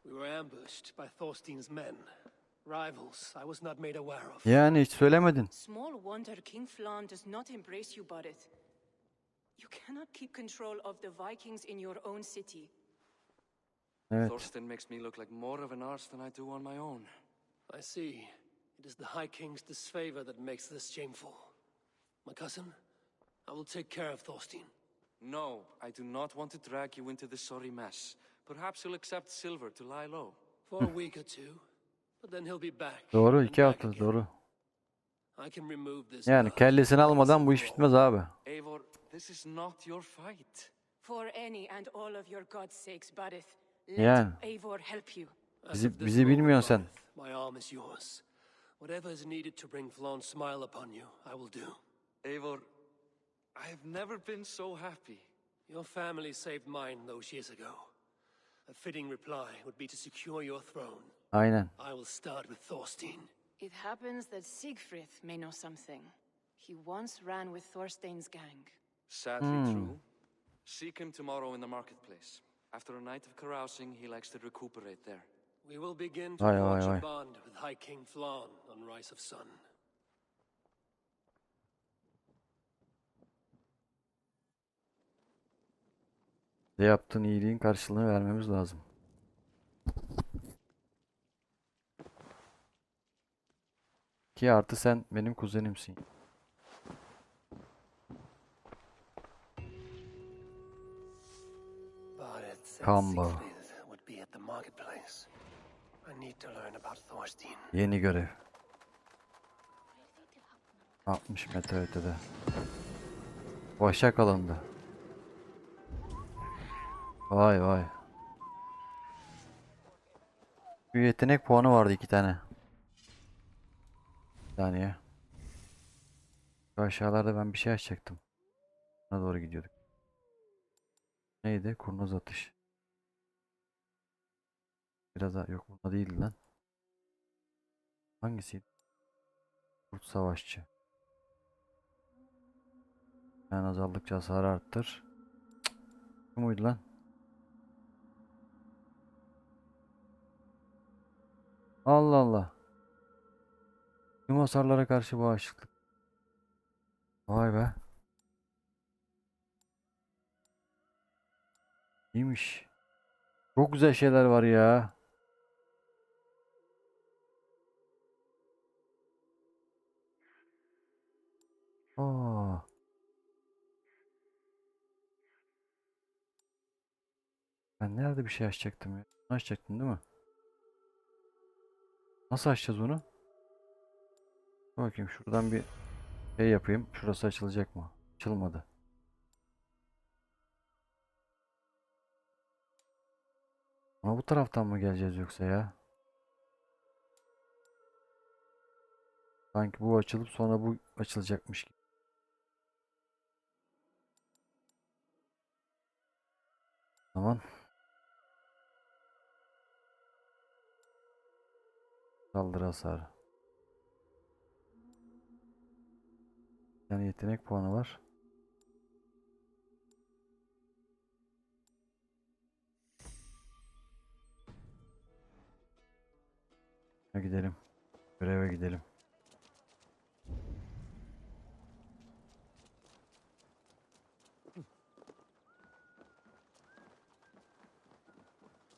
We were ambushed by Thorstein's men. Rivals I was not made aware of. Yani hiç söylemedin. Small wonder King Flann does not embrace you, Barith. You cannot keep control of the Vikings in your own city. Evet. Thorstein makes me look like more of an arse than I do on my own. I see. It is the High King's disfavor that makes this shameful. My cousin, I will take care of Thorstein. No, I do not want to drag you into this sorry mess. Perhaps you'll accept silver to lie low. For a week or two. But then he'll be back. Doğru, and 2 back hafta again. doğru. I can remove this. Yani blood. kellesini almadan bu iş bitmez abi. Eivor, this is not your fight. For any and all of your God's sakes, Barith, let Yani. Eivor help you. As Bizi, of this bizi moment, bilmiyorsun sen. Barith, my arm is yours. Whatever is needed to bring Flawn's smile upon you, I will do. Eivor, I have never been so happy. Your family saved mine those years ago. A fitting reply would be to secure your throne. Aynen. I will start with Thorstein. It happens that Siegfried may know something. He once ran with Thorstein's gang. Sadly true. Seek him tomorrow in the marketplace. After a night of carousing, he likes to recuperate there. We will begin to Vay, forge vay, a vay. bond with High King Flann on Rise of Sun. Ne yaptığın iyiliğin karşılığını vermemiz lazım. Ki artı sen benim kuzenimsin. Bareth said Kamba. Siegfried would be at the marketplace. I need to learn about Thorstein. Yeni görev. 60 metre ötede. Başak alındı. Vay vay. Bir yetenek puanı vardı 2 tane. Bir saniye. Şu aşağılarda ben bir şey açacaktım. Buna doğru gidiyorduk. Neydi? Kurnaz atış. Biraz daha yok, bunda değildi lan. Hangisiydi? Kurt savaşçı. Yani azaldıkça hasar arttır. Cık, bu muydu lan? Allah Allah. Tüm hasarlara karşı bağışıklık. Vay be. İyiymiş. Çok güzel şeyler var ya. Aa. Ben nerede bir şey açacaktım ya? Açacaktım değil mi? Nasıl açacağız bunu? Bakayım şuradan bir şey yapayım. Şurası açılacak mı? Açılmadı. Ama bu taraftan mı geleceğiz yoksa ya? Sanki bu açılıp sonra bu açılacakmış gibi. Tamam. Saldırı hasarı. Yani yetenek puanı var. Ha, gidelim. Göreve gidelim.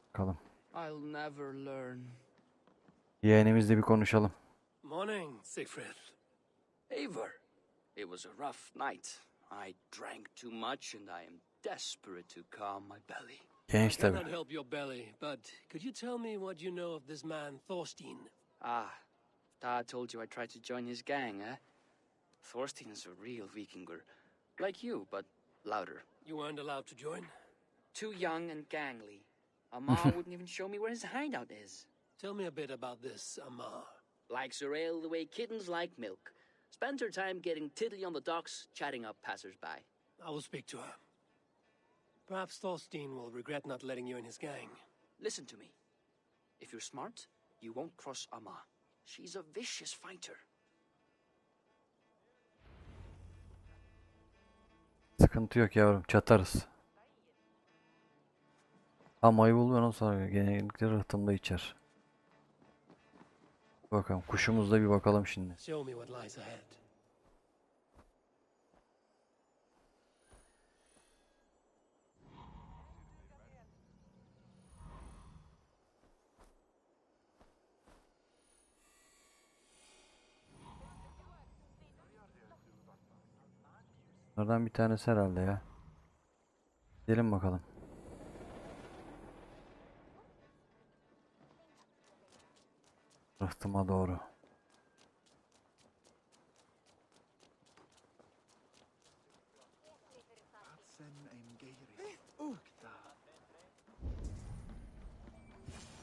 Bakalım. I'll never learn. Yeğenimizle bir konuşalım. Morning, Siegfried. Eivor, it was a rough night. I drank too much and I am desperate to calm my belly. Genç I cannot tabii. help your belly, but could you tell me what you know of this man, Thorstein? Ah, Dad told you I tried to join his gang, eh? Thorstein is a real Vikinger. Like you, but louder. You weren't allowed to join? Too young and gangly. Amar wouldn't even show me where his hideout is. Tell me a bit about this Amar. Likes her ale the way kittens like milk. Spends her time getting tiddly on the docks, chatting up passers-by. I will speak to her. Perhaps Thorstein will regret not letting you in his gang. Listen to me. If you're smart, you won't cross Amma. She's a vicious fighter. Sıkıntı yok yavrum. Çatarız. Amayı bul ben o sonra genellikle rıhtımda içer. Bakalım kuşumuzda bir bakalım şimdi. Show me what lies ahead. Bunlardan bir tanesi herhalde ya. Gidelim bakalım. Rıhtıma doğru.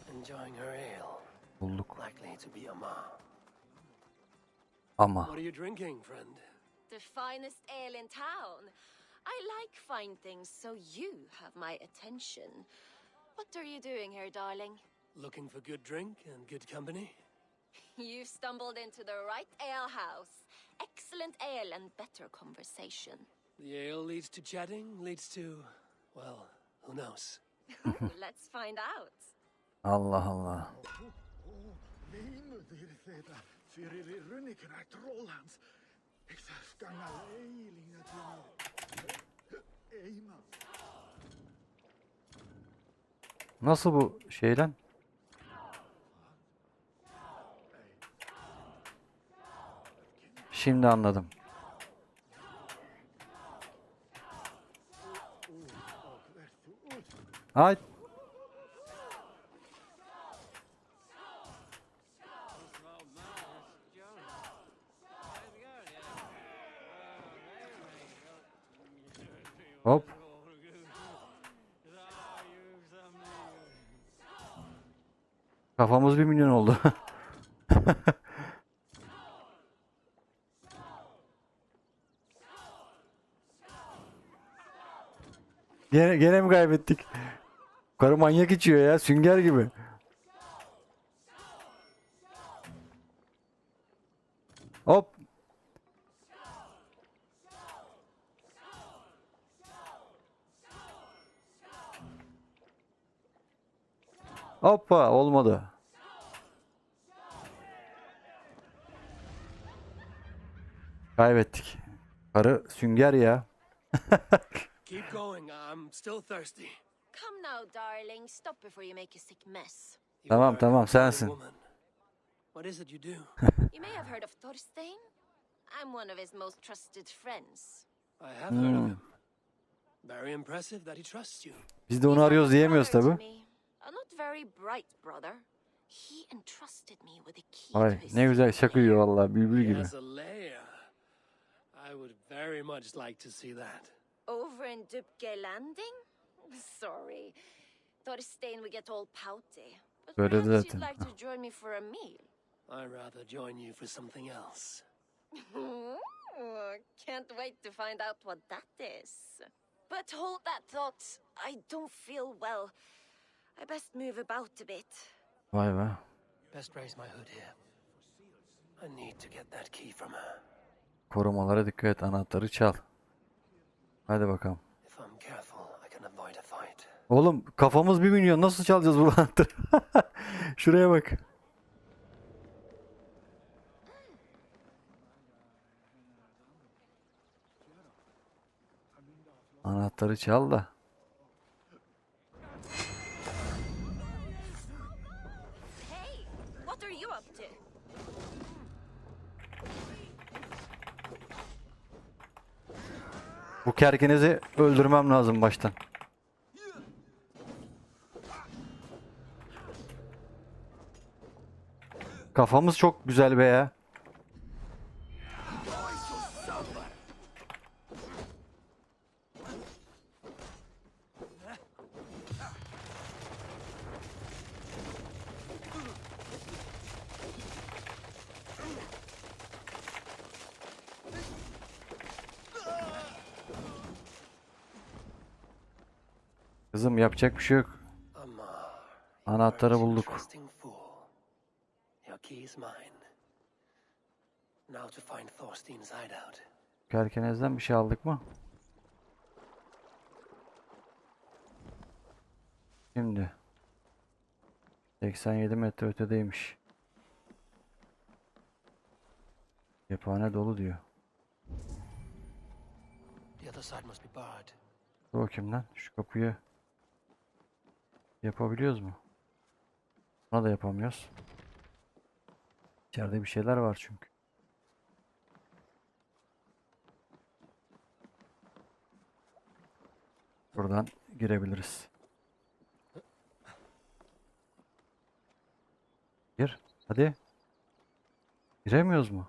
Enjoying her ale. Bulduk. Likely to be Amar. Ama. What are you drinking, friend? The finest ale in town. I like fine things, so you have my attention. What are you doing here, darling? Looking for good drink and good company? You've stumbled into the right ale house. Excellent ale and better conversation. The ale leads to chatting, leads to, well, who knows? Let's find out. Allah Allah. Nasıl bu şey lan? Şimdi anladım. Ay. Hop. Kafamız 1 milyon oldu. Gene mi kaybettik? Karı manyak içiyor ya, sünger gibi. Hoppa olmadı. Kaybettik. Karı sünger ya. Keep going. I'm still thirsty. Come now, darling. Stop before you make a sick mess. You Tamam are a tamam compelling sensin. woman. What is it you do? You may have heard of Thorstein. I'm one of his most trusted friends. I have heard of him. Very impressive that he trusts you. Biz de onu He's arıyoruz like a diyemiyoruz brother to tabi. me. A not very bright brother. He entrusted me with the key to Ay his ne güzel secret şakıyor lair. vallahi bülbül He gibi. has a lair. I would very much like to see that. Over in Dubke Landing? Sorry. Thorstein will get all pouty. But Söyledi perhaps you'd zaten. like to join me for a meal. I'd rather join you for something else. Can't wait to find out what that is. But hold that thought. I don't feel well. I best move about a bit. Vay be. Best raise my hood here. I need to get that key from her. Korumalara dikkat et. Anahtarı çal. Hadi bakalım. If I'm careful, I can avoid a fight. Oğlum kafamız 1 milyon. Nasıl çalacağız bu anahtarı? Şuraya bak. Anahtarı çal da. Hey, what are you up to? Bu kerkenezi öldürmem lazım baştan. Kafamız çok güzel be ya. Kızım yapacak bir şey yok. Anahtarı bulduk. Trusting fool. Your key is mine. Now to find Thorstein's hideout. Kerkenezden bir şey aldık mı? Şimdi 87 metre ötedeymiş. Cephane dolu diyor. The other side must be barred. Dur bakayım lan. Şu kapıyı yapabiliyoruz mu? Buna da yapamıyoruz. İçeride bir şeyler var çünkü. Buradan girebiliriz. Gir. Hadi. Giremiyoruz mu?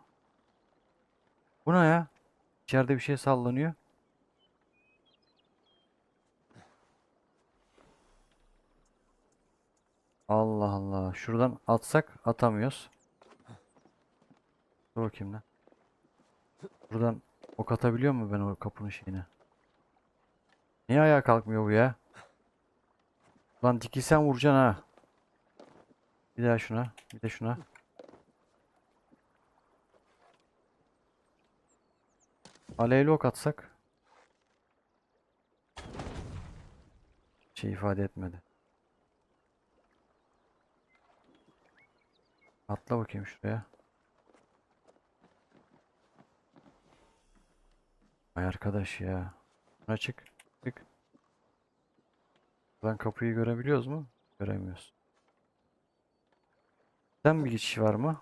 Bu ne ya? İçeride bir şey sallanıyor. Allah Allah. Şuradan atsak atamıyoruz. Dur bakayım lan. Buradan ok atabiliyor mu ben o kapının şeyine? Niye ayağa kalkmıyor bu ya? Lan dikilsen vuracaksın ha. Bir daha şuna. Bir de şuna. Alevli ok atsak. Şey ifade etmedi. Atla bakayım şuraya. Ay arkadaş ya. Buna çık. Çık. Buradan kapıyı görebiliyoruz mu? Göremiyoruz. Sen bir geçiş var mı?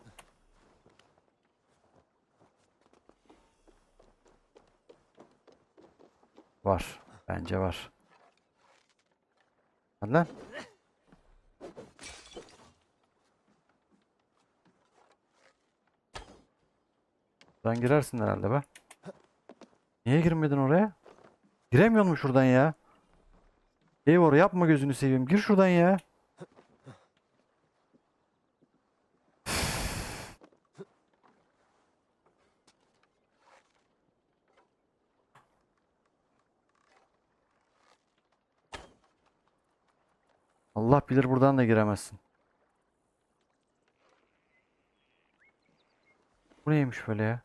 Var. Bence var. Hadi lan. Buradan girersin herhalde be. Niye girmedin oraya? Giremiyor mu şuradan ya? Eivor yapma gözünü seveyim. Gir şuradan ya. Allah bilir buradan da giremezsin. Bu neymiş böyle ya?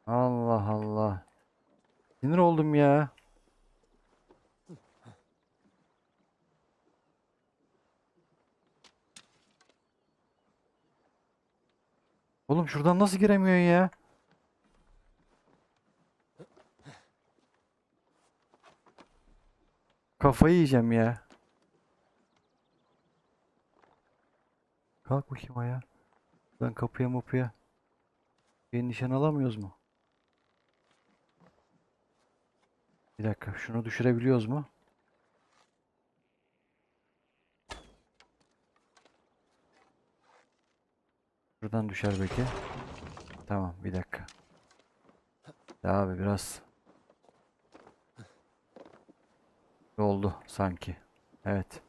Allah Allah. Sinir oldum ya. Oğlum şuradan nasıl giremiyorsun ya? Kafayı yiyeceğim ya. Kalk bakayım ayağa. Buradan kapıya mapıya. Bir nişan alamıyoruz mu? Bir dakika, şunu düşürebiliyoruz mu? Şuradan düşer belki. Tamam, bir dakika. Ya abi biraz oldu sanki. Evet.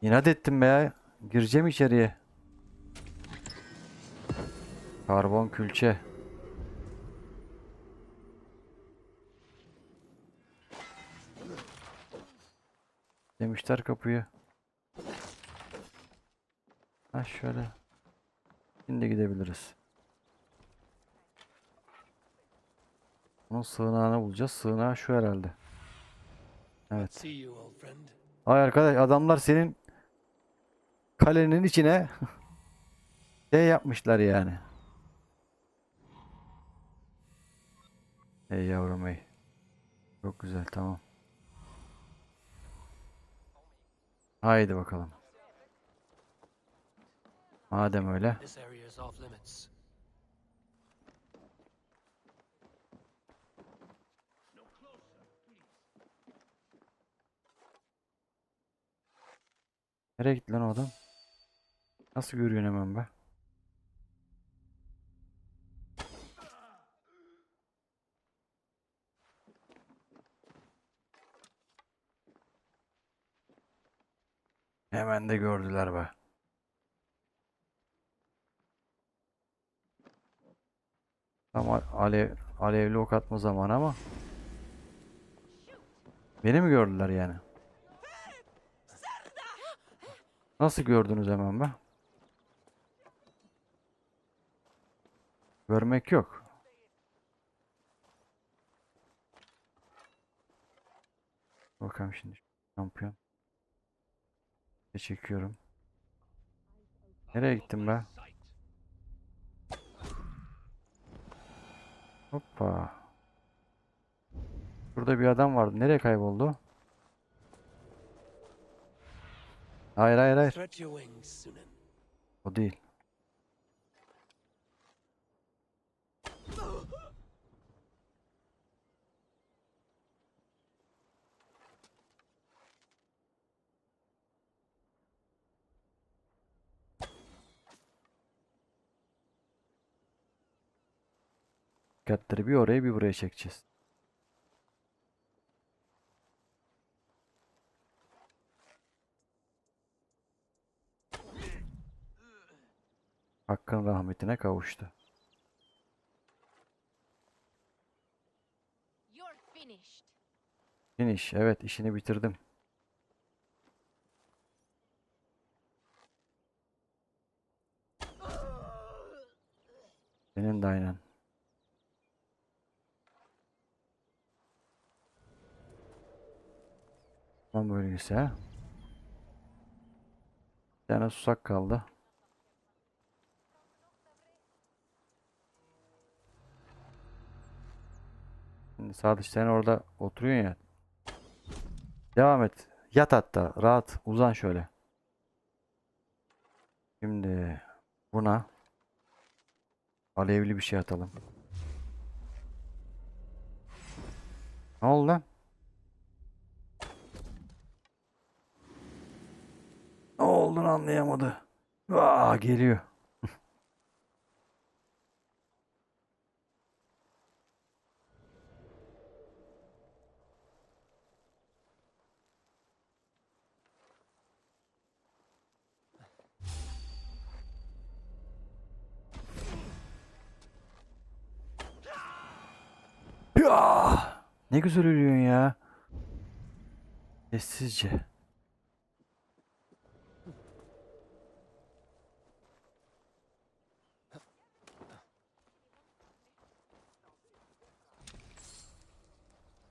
İnat ettim be ya. Gireceğim içeriye. Karbon külçe. Demişler kapıyı. Ha şöyle. Şimdi gidebiliriz. Onun sığınağını bulacağız. Sığınağı şu herhalde. Evet. See you, old friend. Ay arkadaş, adamlar senin kalenin içine şey yapmışlar yani. Ey yavrum ey. Çok güzel, tamam. Haydi bakalım. Madem öyle. This area is off limits. Nereye gitti lan o adam? Nasıl görüyorsun hemen be? Hemen de gördüler be. Tam alevli ok atma zamanı ama. Beni mi gördüler yani? Nasıl gördünüz hemen be? Görmek yok. Bakalım şimdi. Şampiyon. Çekiyorum. Nereye gittim be? Hoppa. Burada bir adam vardı. Nereye kayboldu? Hayır hayır hayır. Stretch your wings, Sunan. O değil. Dikkatleri bir oraya bir buraya çekeceğiz. Hakkın rahmetine kavuştu. Finish. Evet, işini bitirdim. Senin de aynen. Tamam bölgesi ha. Bir tane susak kaldı. Şimdi Sadıç sen orada oturuyorsun ya. Devam et. Yat hatta. Rahat. Uzan şöyle. Şimdi buna alevli bir şey atalım. Ne oldu lan? Ne olduğunu anlayamadı. Aa, geliyor. Ya! Ne güzel ölüyorsun ya. Sessizce.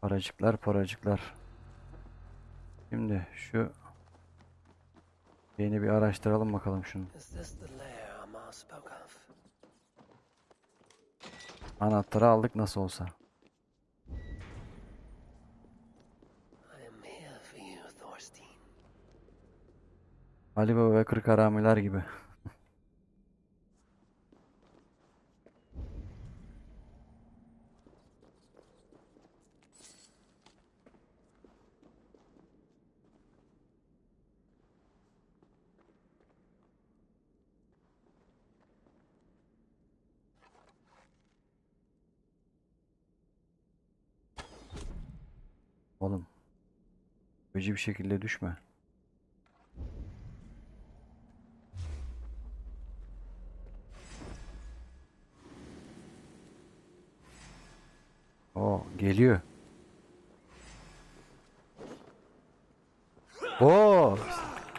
Paracıklar paracıklar. Şimdi şu yeni bir araştıralım bakalım şunu. Is this the lair Amar spoke of? Anahtarı aldık nasıl olsa. I am here for you, Thorstein. Ali Baba ve Kırk Haramiler gibi. Oğlum. Öcü bir şekilde düşme. O geliyor. Oo!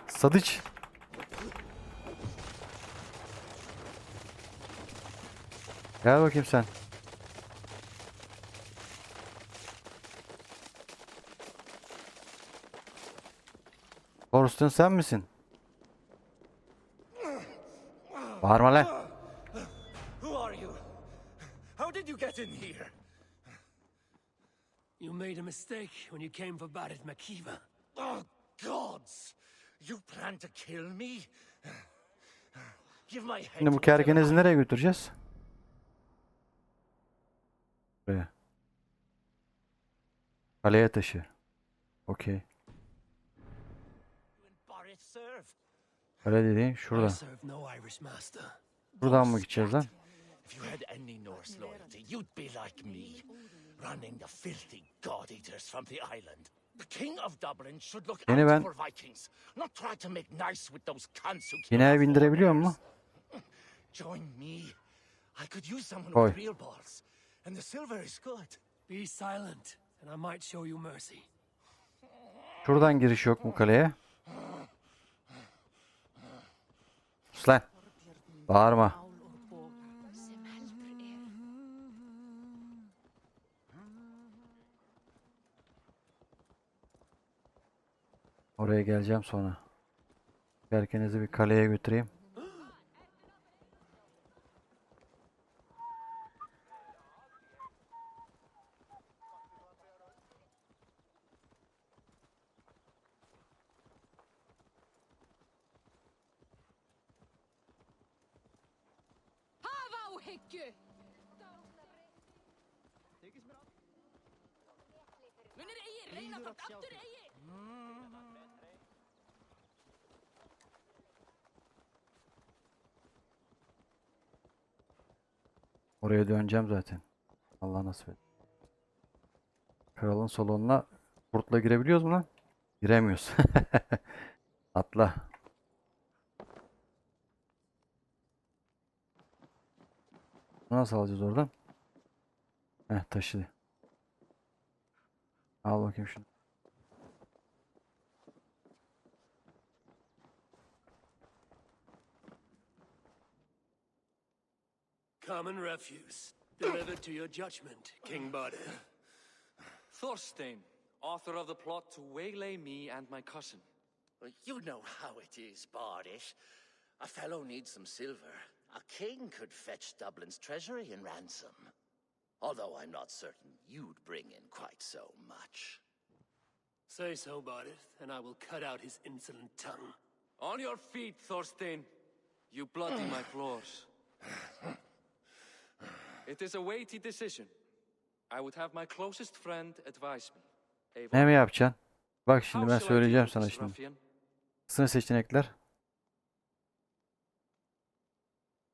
Sadıç. Gel bakayım sen. Thorstein sen misin? Bağırma lan. Who are you? How did you get in here? You made a mistake when you came for Barit Makiva. Oh, gods! You plan to kill me? Give my head Şimdi bu to whatever kerkenezi nereye götüreceğiz? Buraya. Kaleye taşı. Okey. Barit serve. Kale dediğin I şurada. serve no Irish master. Buradan mı gideceğiz lan? If you had any Norse loyalty, you'd be like me, running the filthy god-eaters from the island. The king of Dublin should look Yine out ben- for Vikings, not try to make nice with those cunts who kill Binaya our bindirebiliyor mu? forebears. Join me. I could use someone Oy. with real balls, and the silver is good. Be silent, and I might show you mercy. Şuradan giriş yok mu kaleye? Sus lan. Bağırma. Oraya geleceğim sonra. Kerkenezi bir kaleye götüreyim. Oraya döneceğim zaten. Allah nasip et. Kralın salonuna kurtla girebiliyoruz mu lan? Giremiyoruz. Atla. Nasıl alacağız oradan? Heh taşıdı. Al bakayım şunu. Common refuse, delivered to your judgment, King Barit. Thorstein, author of the plot to waylay me and my cousin. Well, you know how it is, Bardish. A fellow needs some silver. A king could fetch Dublin's treasury in ransom. Although I'm not certain you'd bring in quite so much. Say so, Barit, and I will cut out his insolent tongue. On your feet, Thorstein. You bloody my floors. It is a weighty decision. I would have my closest friend advise me. Eivor, Ne mi yapacaksın? Bak şimdi how ben shall I söyleyeceğim deal with sana this şimdi. ruffian? Sınır seçenekler.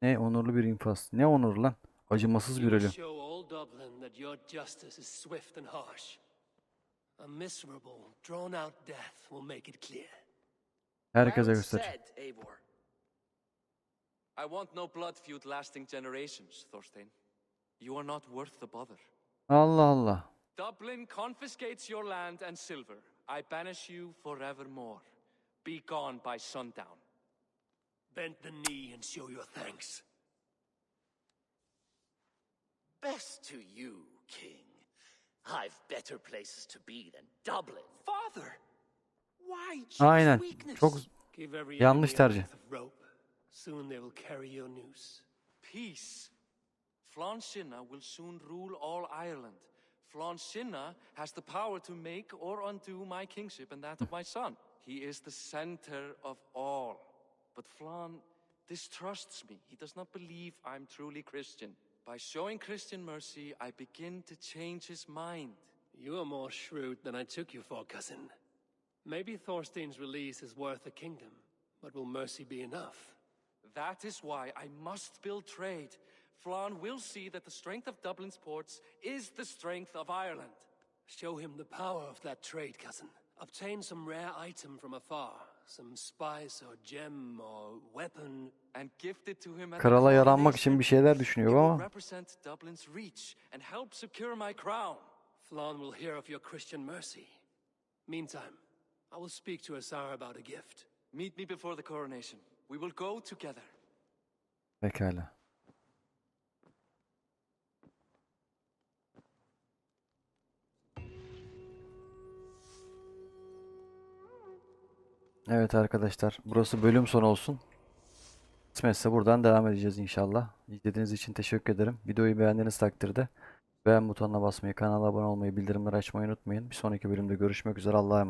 Ne onurlu bir infaz. Ne onur lan? Acımasız bir You will ölüm. show all Dublin that your justice is swift and harsh. A miserable, drawn-out death will make it clear. Herkese Well göster. said, Eivor. I want no blood feud lasting generations, Thorstein. You are not worth the bother. Allah Allah. Dublin confiscates your land and silver. I banish you forevermore. Be gone by sundown. Bend the knee and show your thanks. Best to you, King. I've better places to be than Dublin. Father! Why choose Aynen. weakness? Çok Give every yanlış enemy a tercih. length of rope. Soon they will carry your noose. Peace. Flann Sinna will soon rule all Ireland. Flann Sinna has the power to make or undo my kingship and that of my son. He is the center of all. But Flann distrusts me. He does not believe I'm truly Christian. By showing Christian mercy, I begin to change his mind. You are more shrewd than I took you for, cousin. Maybe Thorstein's release is worth a kingdom, but will mercy be enough? That is why I must build trade. Flann will see that the strength of Dublin's ports is the strength of Ireland. Show him the power of that trade, cousin. Obtain some rare item from afar, some spice or gem or weapon, and gift it to him at Krala the yaranmak için coronation. bir şeyler It düşünüyor will ama represent Dublin's reach and help secure my crown. Flann will hear of your Christian mercy. Meantime, I will speak to Asar about a gift. Meet me before the coronation. We will go together. pekala. Evet arkadaşlar, burası bölüm sonu olsun. Kısmetse buradan devam edeceğiz inşallah. İzlediğiniz için teşekkür ederim. Videoyu beğendiğiniz takdirde beğen butonuna basmayı, kanala abone olmayı, bildirimleri açmayı unutmayın. Bir sonraki bölümde görüşmek üzere. Allah'a emanet.